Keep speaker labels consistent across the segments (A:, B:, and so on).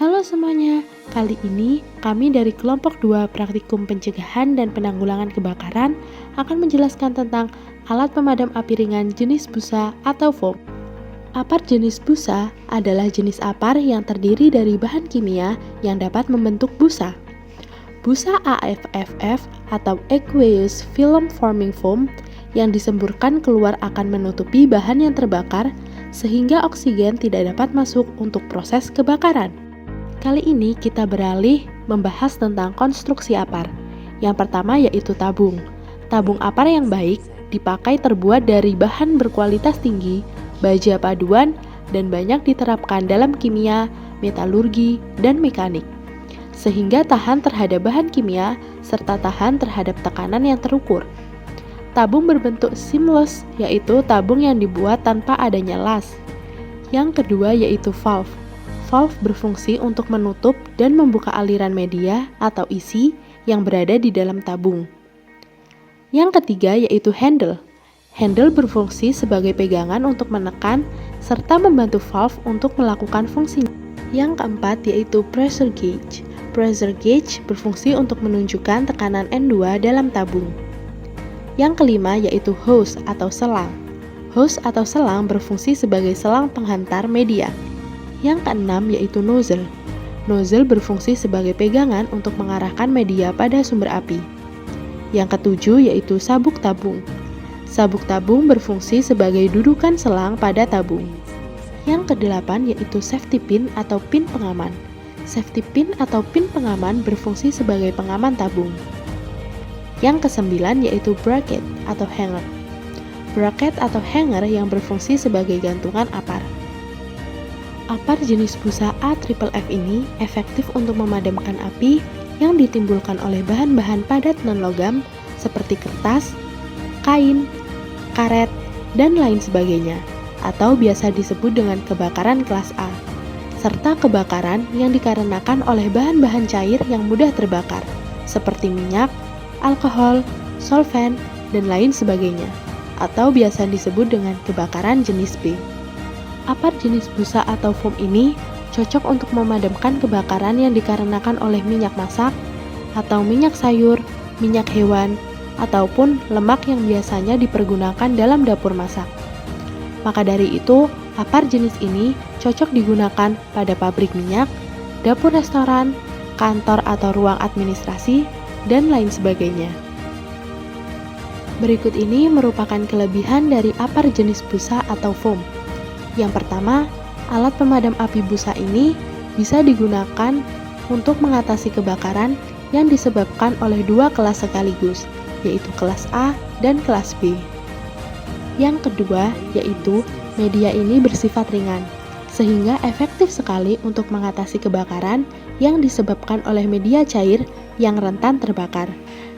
A: Halo semuanya, kali ini kami dari kelompok 2 Praktikum Pencegahan dan Penanggulangan Kebakaran akan menjelaskan tentang alat pemadam api ringan jenis busa atau foam. Apar jenis busa adalah jenis apar yang terdiri dari bahan kimia yang dapat membentuk busa. Busa AFFF atau Aqueous Film Forming Foam yang disemburkan keluar akan menutupi bahan yang terbakar sehingga oksigen tidak dapat masuk untuk proses kebakaran. Kali ini kita beralih membahas tentang konstruksi apar. Yang pertama yaitu tabung. Tabung apar yang baik dipakai terbuat dari bahan berkualitas tinggi, baja paduan, dan banyak diterapkan dalam kimia, metalurgi, dan mekanik. Sehingga tahan terhadap bahan kimia serta tahan terhadap tekanan yang terukur. Tabung berbentuk seamless, yaitu tabung yang dibuat tanpa adanya las. Yang kedua yaitu valve. Valve berfungsi untuk menutup dan membuka aliran media atau isi yang berada di dalam tabung. Yang ketiga yaitu handle. Handle berfungsi sebagai pegangan untuk menekan serta membantu valve untuk melakukan fungsinya. Yang keempat yaitu pressure gauge. Pressure gauge berfungsi untuk menunjukkan tekanan N2 dalam tabung. Yang kelima yaitu hose atau selang. Hose atau selang berfungsi sebagai selang penghantar media. Yang keenam yaitu nozzle. Nozzle berfungsi sebagai pegangan untuk mengarahkan media pada sumber api. Yang ketujuh yaitu sabuk tabung. Sabuk tabung berfungsi sebagai dudukan selang pada tabung. Yang kedelapan yaitu safety pin atau pin pengaman. Safety pin atau pin pengaman berfungsi sebagai pengaman tabung. Yang kesembilan yaitu bracket atau hanger. Bracket atau hanger yang berfungsi sebagai gantungan apar. Apar jenis busa AFFF ini efektif untuk memadamkan api yang ditimbulkan oleh bahan-bahan padat non-logam seperti kertas, kain, karet, dan lain sebagainya, atau biasa disebut dengan kebakaran kelas A, serta kebakaran yang dikarenakan oleh bahan-bahan cair yang mudah terbakar, seperti minyak, alkohol, solvent, dan lain sebagainya, atau biasa disebut dengan kebakaran jenis B. Apar jenis busa atau foam ini cocok untuk memadamkan kebakaran yang dikarenakan oleh minyak masak, atau minyak sayur, minyak hewan, ataupun lemak yang biasanya dipergunakan dalam dapur masak. Maka dari itu, apar jenis ini cocok digunakan pada pabrik minyak, dapur restoran, kantor atau ruang administrasi, dan lain sebagainya. Berikut ini merupakan kelebihan dari apar jenis busa atau foam. Yang pertama, alat pemadam api busa ini bisa digunakan untuk mengatasi kebakaran yang disebabkan oleh dua kelas sekaligus, yaitu kelas A dan kelas B. Yang kedua, yaitu media ini bersifat ringan, sehingga efektif sekali untuk mengatasi kebakaran yang disebabkan oleh media cair yang rentan terbakar,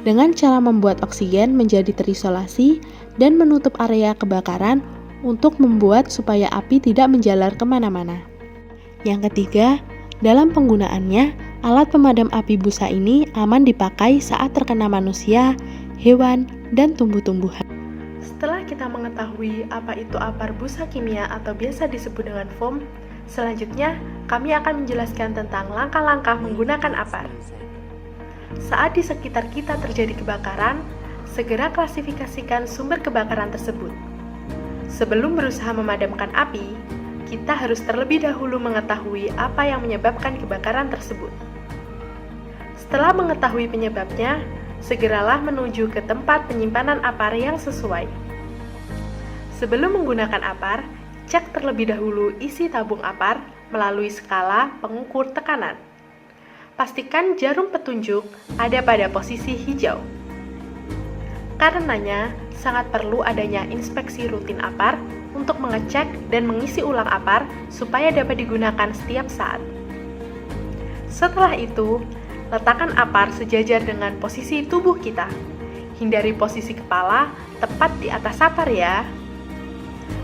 A: dengan cara membuat oksigen menjadi terisolasi dan menutup area kebakaran untuk membuat supaya api tidak menjalar kemana-mana. Yang ketiga, dalam penggunaannya, alat pemadam api busa ini aman dipakai saat terkena manusia, hewan, dan tumbuh-tumbuhan. Setelah kita mengetahui apa itu apar busa kimia atau biasa disebut dengan foam, selanjutnya kami akan menjelaskan tentang langkah-langkah menggunakan apar. Saat di sekitar kita terjadi kebakaran, segera klasifikasikan sumber kebakaran tersebut. Sebelum berusaha memadamkan api, kita harus terlebih dahulu mengetahui apa yang menyebabkan kebakaran tersebut. Setelah mengetahui penyebabnya, segeralah menuju ke tempat penyimpanan apar yang sesuai. Sebelum menggunakan apar, cek terlebih dahulu isi tabung apar melalui skala pengukur tekanan. Pastikan jarum petunjuk ada pada posisi hijau. Karenanya, sangat perlu adanya inspeksi rutin apar untuk mengecek dan mengisi ulang apar supaya dapat digunakan setiap saat. Setelah itu, letakkan apar sejajar dengan posisi tubuh kita. Hindari posisi kepala tepat di atas apar ya.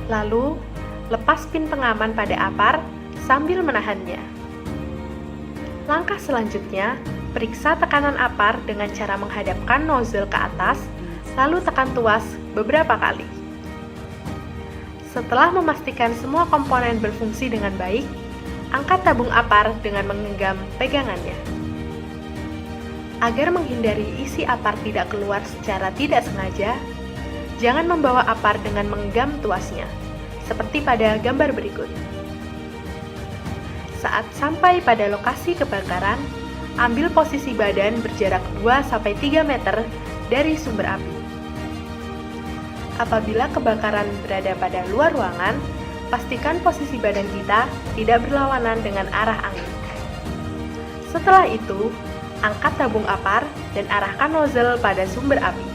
A: Lalu, lepas pin pengaman pada apar sambil menahannya. Langkah selanjutnya, periksa tekanan apar dengan cara menghadapkan nozzle ke atas, lalu tekan tuas beberapa kali. Setelah memastikan semua komponen berfungsi dengan baik, Angkat tabung apar dengan menggenggam pegangannya. Agar menghindari isi apar tidak keluar secara tidak sengaja, jangan membawa apar dengan menggenggam tuasnya, seperti pada gambar berikut. Saat sampai pada lokasi kebakaran, ambil posisi badan berjarak 2-3 meter dari sumber api. Apabila kebakaran berada pada luar ruangan, pastikan posisi badan kita tidak berlawanan dengan arah angin. Setelah itu, angkat tabung apar dan arahkan nozzle pada sumber api.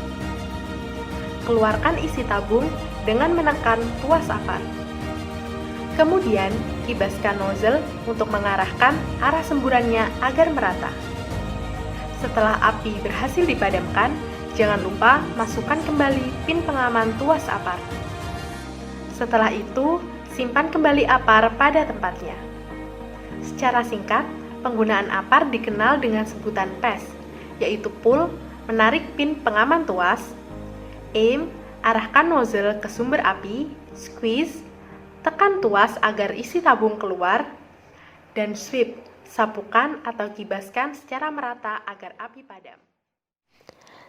A: Keluarkan isi tabung dengan menekan tuas apar. Kemudian, kibaskan nozzle untuk mengarahkan arah semburannya agar merata. Setelah api berhasil dipadamkan, jangan lupa masukkan kembali pin pengaman tuas apar. Setelah itu, simpan kembali apar pada tempatnya. Secara singkat, penggunaan apar dikenal dengan sebutan PES, yaitu pull, menarik pin pengaman tuas, aim, arahkan nozzle ke sumber api, squeeze, tekan tuas agar isi tabung keluar, dan sweep, sapukan atau kibaskan secara merata agar api padam.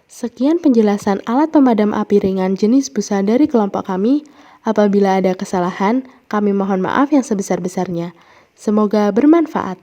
A: Sekian penjelasan alat pemadam api ringan jenis busa dari kelompok kami. Apabila ada kesalahan, kami mohon maaf yang sebesar-besarnya. Semoga bermanfaat.